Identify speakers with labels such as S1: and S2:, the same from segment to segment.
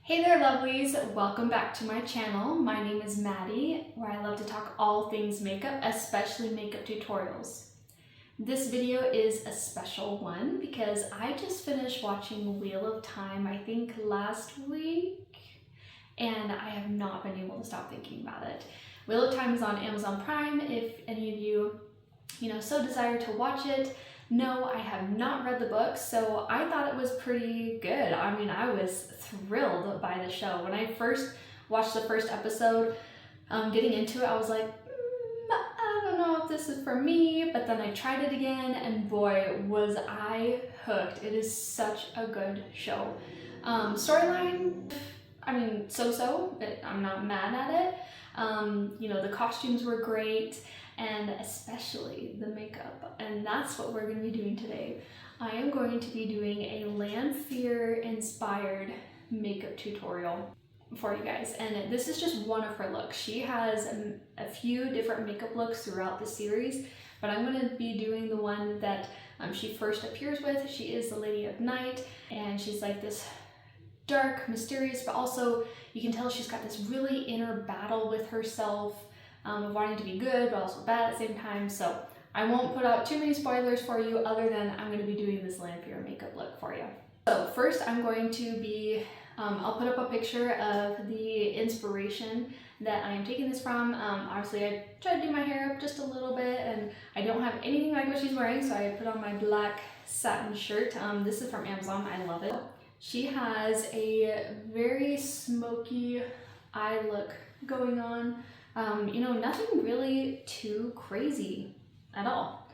S1: Hey there lovelies, welcome back to my channel. My name is Maddie, where I love to talk all things makeup, especially makeup tutorials. This video is a special one because I just finished watching Wheel of Time, I think last week, and I have not been able to stop thinking about it. Wheel of Time is on Amazon Prime if any of you, so desire to watch it. No, I have not read the book, so I thought it was pretty good. I mean, I was thrilled by the show. When I first watched the first episode, getting into it, I was like, I don't know if this is for me, but then I tried it again, and boy, was I hooked. It is such a good show. Storyline, I mean, so-so, but I'm not mad at it. The costumes were great, and especially the makeup, and that's what we're going to be doing today. I am going to be doing a Lanfear inspired makeup tutorial for you guys, and this is just one of her looks. She has a few different makeup looks throughout the series, but I'm going to be doing the one that she first appears with. She is the Lady of Night, and she's like this dark, mysterious, but also you can tell she's got this really inner battle with herself, of wanting to be good but also bad at the same time. So I won't put out too many spoilers for you, other than I'm going to be doing this Lanfear makeup look for you. So first I'm going to be, I'll put up a picture of the inspiration that I am taking this from. Obviously I tried to do my hair up just a little bit, and I don't have anything like what she's wearing, so I put on my black satin shirt. This is from Amazon, I love it. She has a very smoky eye look going on. Nothing really too crazy at all.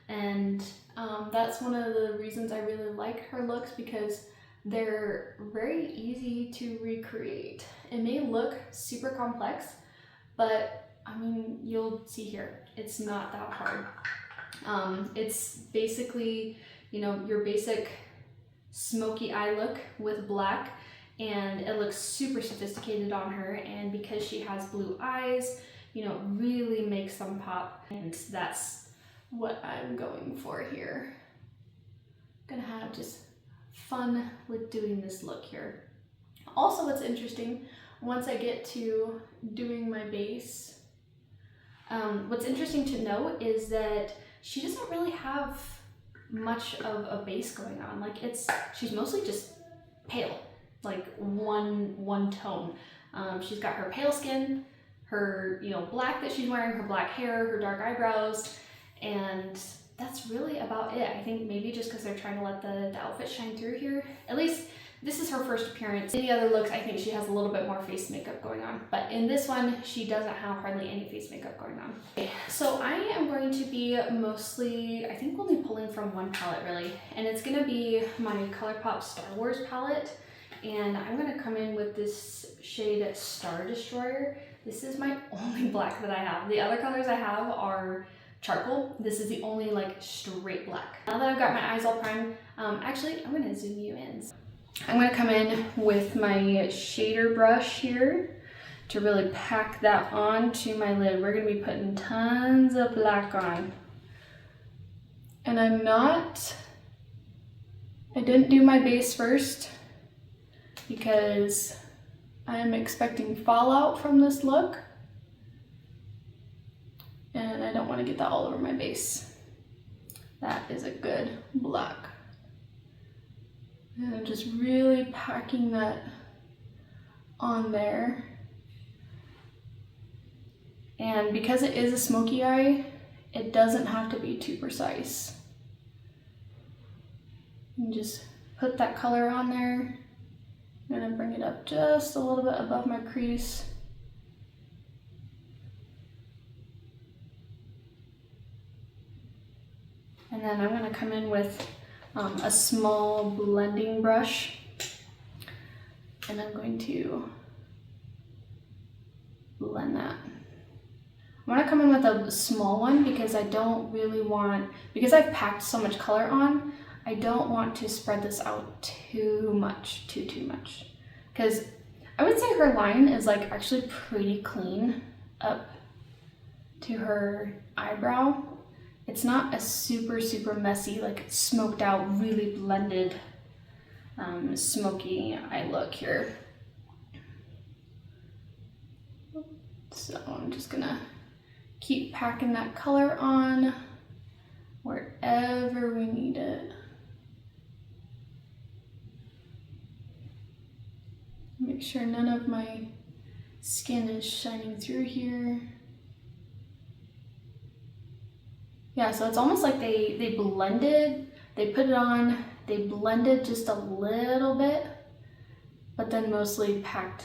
S1: And that's one of the reasons I really like her looks, because they're very easy to recreate. It may look super complex, but I mean, you'll see here, it's not that hard. It's basically, your basic smoky eye look with black, and it looks super sophisticated on her, and because she has blue eyes, really makes them pop, and that's what I'm going for here. Gonna have just fun with doing this look here. Also, what's interesting, once I get to doing my base, what's interesting to note is that she doesn't really have much of a base going on. Like, she's mostly just pale, like one tone. She's got her pale skin, her black that she's wearing, her black hair, her dark eyebrows, and that's really about it. I think maybe just because they're trying to let the outfit shine through here. At least this is her first appearance. In the other looks, I think she has a little bit more face makeup going on, but in this one she doesn't have hardly any face makeup going on. Okay, so I am going to be mostly, I think, only pulling from one palette really, and it's going to be my Colourpop Star Wars palette. And I'm going to come in with this shade Star Destroyer. This is my only black that I have. The other colors I have are charcoal. This is the only straight black. Now that I've got my eyes all primed, actually I'm going to zoom you in. I'm going to come in with my shader brush here to really pack that on to my lid. We're going to be putting tons of black on. And I didn't do my base first, because I am expecting fallout from this look, and I don't want to get that all over my base. That is a good black. And I'm just really packing that on there. And because it is a smoky eye, it doesn't have to be too precise. And just put that color on there. I'm going to bring it up just a little bit above my crease. And then I'm going to come in with a small blending brush, and I'm going to blend that. I want to come in with a small one because I don't really want, because I've packed so much color on, I don't want to spread this out too much, too much. Because I would say her line is actually pretty clean up to her eyebrow. It's not a super messy, smoked out, really blended, smoky eye look here. So I'm just gonna keep packing that color on wherever we need it. Make sure none of my skin is shining through here. Yeah, so it's almost like they blended, they put it on, they blended just a little bit, but then mostly packed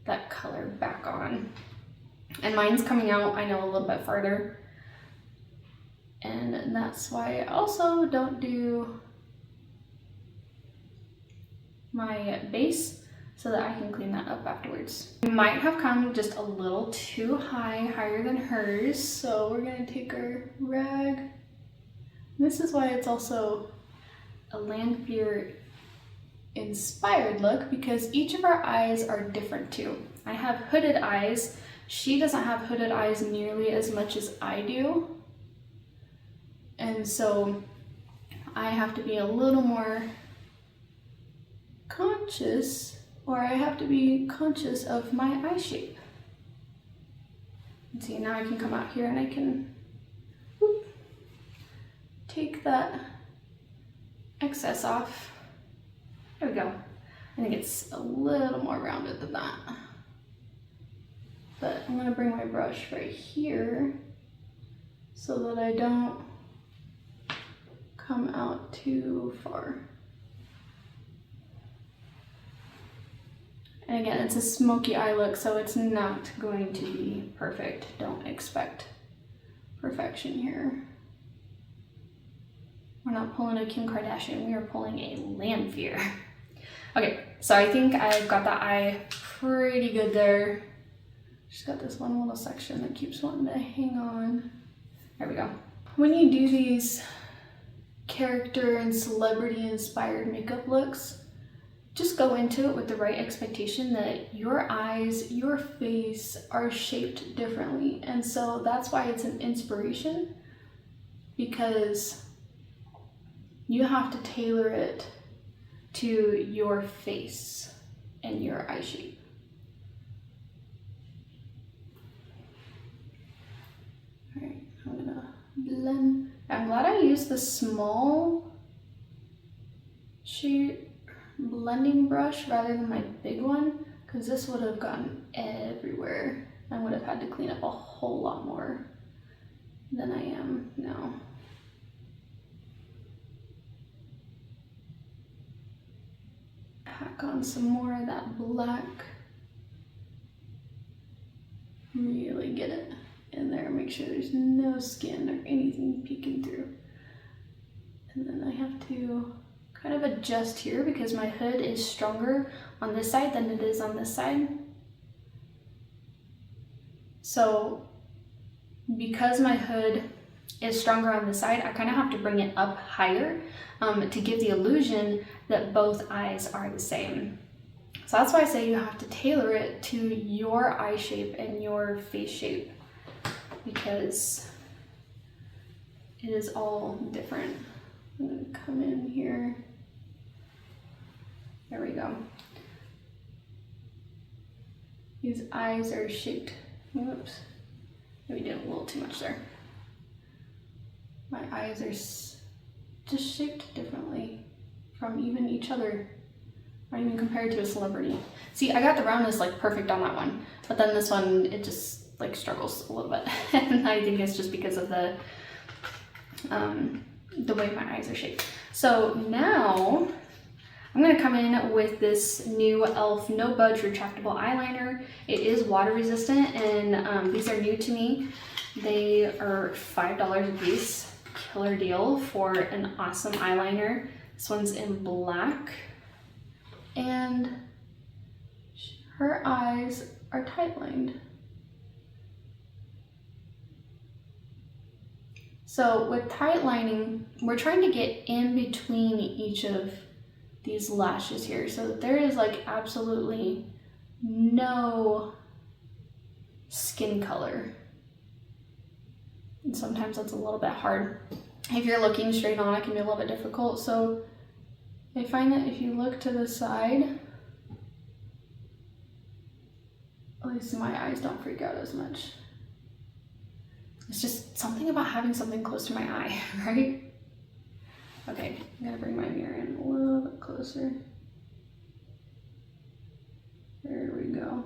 S1: that color back on. And mine's coming out, I know, a little bit farther. And that's why I also don't do my base, so that I can clean that up afterwards. It might have come just a little too high, higher than hers, so we're gonna take our rag. This is why it's also a Lanfear inspired look, because each of our eyes are different too. I have hooded eyes. She doesn't have hooded eyes nearly as much as I do. And so I have to be a little more conscious, or I have to be conscious of my eye shape. And see, now I can come out here and I can take that excess off. There we go. I think it's a little more rounded than that. But I'm gonna bring my brush right here so that I don't come out too far. And again, it's a smoky eye look, so it's not going to be perfect. Don't expect perfection here. We're not pulling a Kim Kardashian, we are pulling a Lanfear. Okay, so I think I've got that eye pretty good there. Just got this one little section that keeps wanting to hang on. There we go. When you do these character and celebrity inspired makeup looks, just go into it with the right expectation that your eyes, your face are shaped differently. And so that's why it's an inspiration, because you have to tailor it to your face and your eye shape. All right, I'm gonna blend. I'm glad I used the small shade blending brush rather than my big one, because this would have gotten everywhere. I would have had to clean up a whole lot more than I am now. Pack on some more of that black. Really get it in there, make sure there's no skin or anything peeking through. And then I have to kind of adjust here because my hood is stronger on this side than it is on this side. So because my hood is stronger on this side, I kind of have to bring it up higher to give the illusion that both eyes are the same. So that's why I say you have to tailor it to your eye shape and your face shape, because it is all different. I'm gonna come in here. There we go. These eyes are shaped, whoops, maybe did a little too much there. My eyes are just shaped differently from even each other, or even compared to a celebrity. See, I got the roundness like perfect on that one, but then this one, it just like struggles a little bit. And I think it's just because of the way my eyes are shaped. So now I'm gonna come in with this new E.L.F. No Budge Retractable Eyeliner. It is water resistant, and these are new to me. They are $5 a piece. Killer deal for an awesome eyeliner. This one's in black, and her eyes are tight lined. So with tight lining, we're trying to get in between each of these lashes here so that there is like absolutely no skin color. And sometimes that's a little bit hard. If you're looking straight on, it can be a little bit difficult. So I find that if you look to the side, like At least my eyes don't freak out as much. It's just something about having something close to my eye, right? Okay, I'm gonna bring my mirror in a little bit closer. There we go.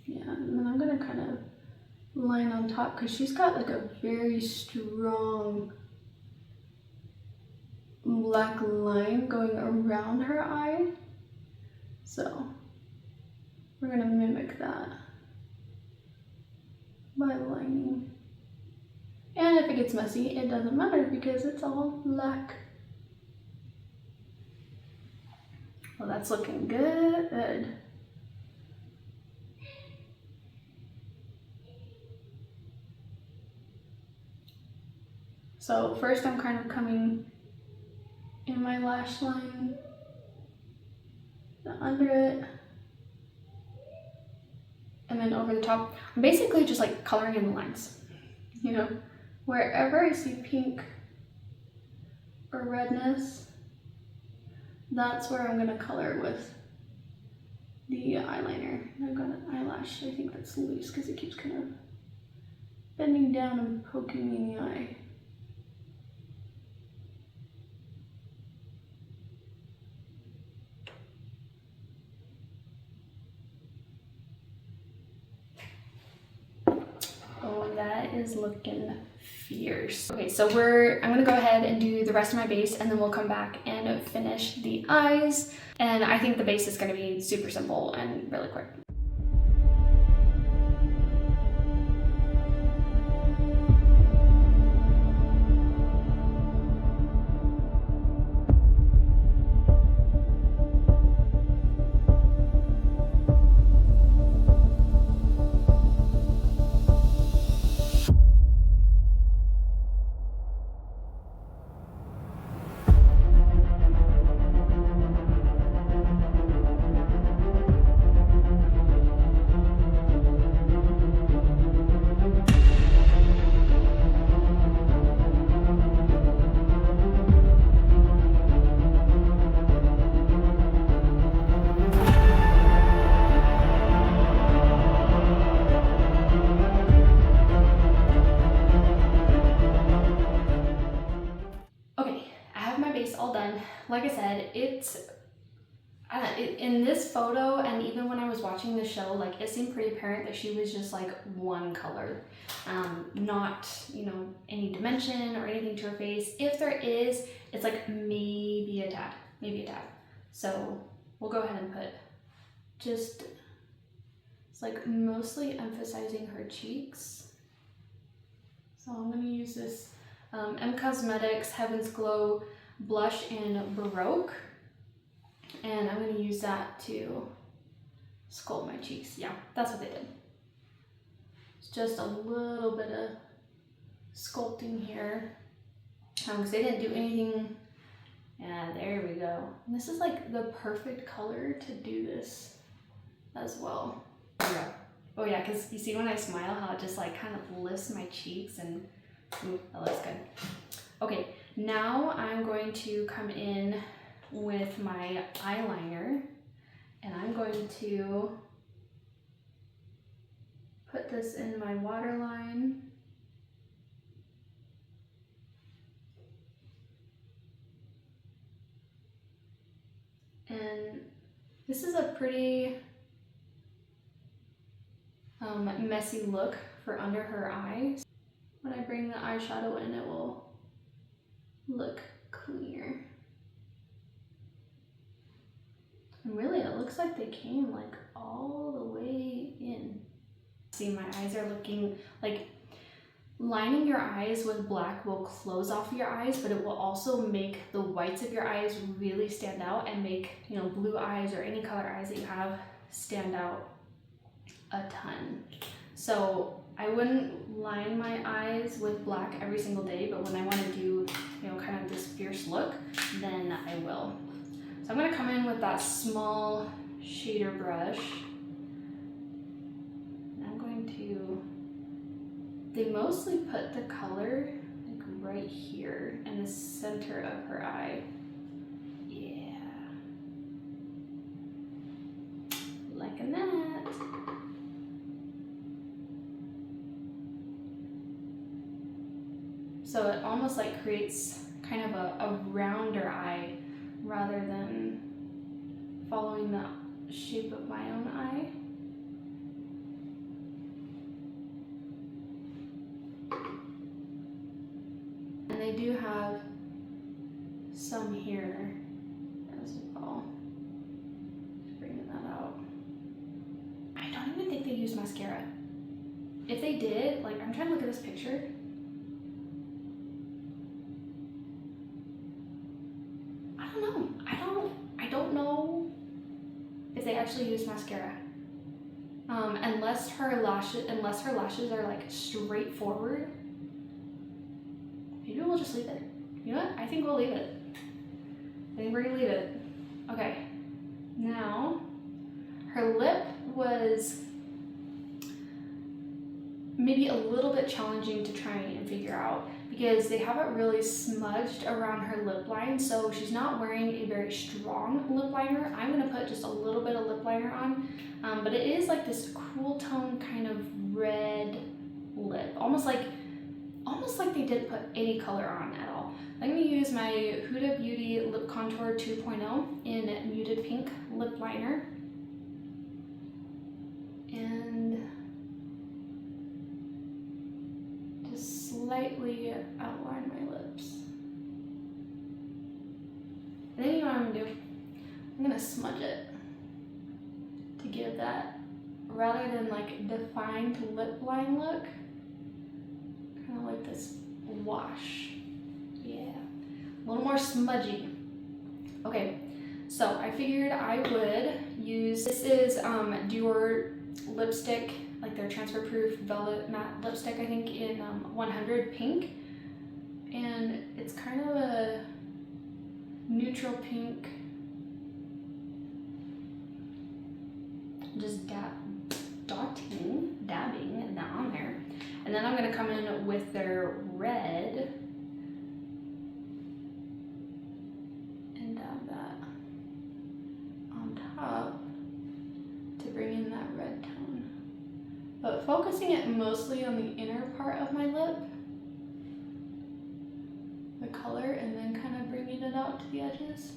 S1: Yeah, and then I'm gonna kind of line on top because she's got like a very strong black line going around her eye. So we're gonna mimic that by lining. And if it gets messy, it doesn't matter because it's all black. Well, that's looking good. So first I'm kind of coming in my lash line, under it, and then over the top. I'm basically just like coloring in the lines, you know? Wherever I see pink or redness, that's where I'm gonna color with the eyeliner. I've got an eyelash, I think that's loose because it keeps kind of bending down and poking me in the eye. Oh, that is looking fierce. Okay, so I'm gonna go ahead and do the rest of my base and then we'll come back and finish the eyes. And I think the base is gonna be super simple and really quick. Like I said, in this photo and even when I was watching the show, like it seemed pretty apparent that she was just like one color, not, you know, any dimension or anything to her face. If there is, it's like maybe a tad. So we'll go ahead and put just, it's like mostly emphasizing her cheeks. So I'm gonna use this M Cosmetics Heaven's Glow blush in Baroque, and I'm going to use that to sculpt my cheeks. Yeah, that's what they did. It's just a little bit of sculpting here because they didn't do anything. Yeah, there we go. And this is like the perfect color to do this as well. Yeah. Oh yeah, because you see when I smile how it just like kind of lifts my cheeks, and ooh, that looks good. Okay. Now I'm going to come in with my eyeliner and I'm going to put this in my waterline. And this is a pretty messy look for under her eyes. When I bring the eyeshadow in, it will look clear. And really, it looks like they came like all the way in. See, my eyes are looking like, lining your eyes with black will close off your eyes, but it will also make the whites of your eyes really stand out and make, you know, blue eyes or any color eyes that you have stand out a ton. So I wouldn't line my eyes with black every single day, but when I want to do, you know, kind of this fierce look, then I will. So I'm going to come in with that small shader brush. And I'm going to, they mostly put the color like right here in the center of her eye. Yeah. Liking that. So it almost like creates kind of a rounder eye rather than following the shape of my own eye. And they do have some here as well. Just bringing that out. I don't even think they use mascara. If they did, like, I'm trying to look at this picture. I don't know. I don't know if they actually use mascara. Unless her lashes are like straightforward. Maybe we'll just leave it. You know what? I think we'll leave it. I think we're gonna leave it. Okay. Now, her lip was maybe a little bit challenging to try and figure out because they haven't really smudged around her lip line, so she's not wearing a very strong lip liner. I'm gonna put just a little bit of lip liner on, but it is like this cool tone kind of red lip, almost like they didn't put any color on at all. I'm gonna use my Huda Beauty Lip Contour 2.0 in Muted Pink Lip Liner. And just slightly outline my lips. And then you know what I'm gonna do? I'm gonna smudge it to give that, rather than like defined lip line look, kind of like this wash. Yeah, a little more smudgy. Okay, so I figured I would use, this is Dior lipstick, like their transfer proof velvet matte lipstick, I think in 100 pink, and it's kind of a neutral pink, just dabbing that on there. And then I'm gonna come in with their red and dab that on top to bring in that red tone. But focusing it mostly on the inner part of my lip, the color, and then kind of bringing it out to the edges.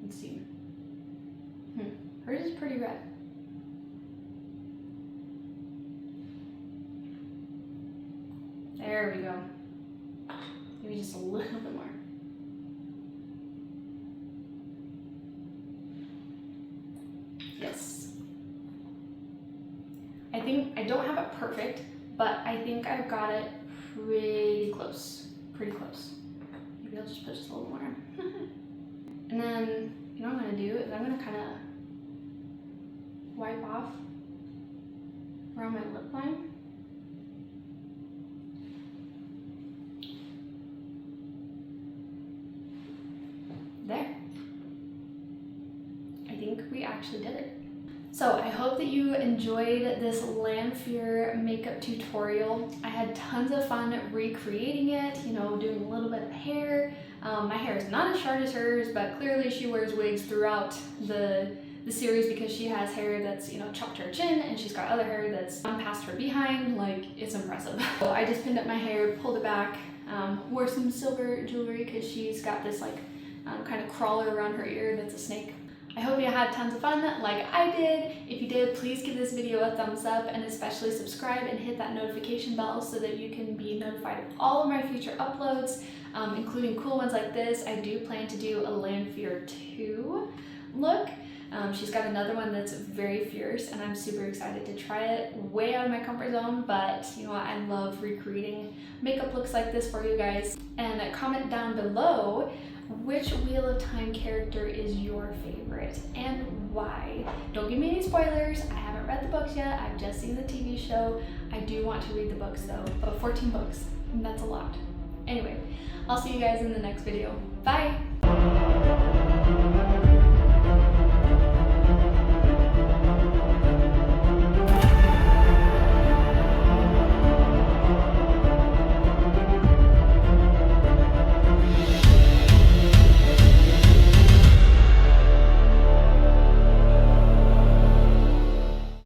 S1: Let's see. Hers is pretty red. There we go. Maybe just a little bit more. Yes. I think I don't have it perfect, but I think I've got it pretty close. Pretty close. Maybe I'll just put just a little more. And then, you know what I'm gonna do is I'm gonna kind of wipe off around my lip line. There. I think we actually did it. So I hope that you enjoyed this Lanfear makeup tutorial. I had tons of fun recreating it, you know, doing a little bit of hair. My hair is not as short as hers, but clearly she wears wigs throughout the series because she has hair that's, you know, chopped to her chin, and she's got other hair that's gone past her behind. Like, it's impressive. So I just pinned up my hair, pulled it back, wore some silver jewelry because she's got this like kind of crawler around her ear that's a snake. I hope you had tons of fun like I did. If you did, please give this video a thumbs up and especially subscribe and hit that notification bell so that you can be notified of all of my future uploads, including cool ones like this. I do plan to do a Lanfear 2 look. She's got another one that's very fierce, and I'm super excited to try it. Way out of my comfort zone, but you know what? I love recreating makeup looks like this for you guys. And comment down below which Wheel of Time character is your favorite and why. Don't give me any spoilers. I haven't read the books yet. I've just seen the TV show. I do want to read the books though, but 14 books, that's a lot. Anyway, I'll see you guys in the next video. Bye!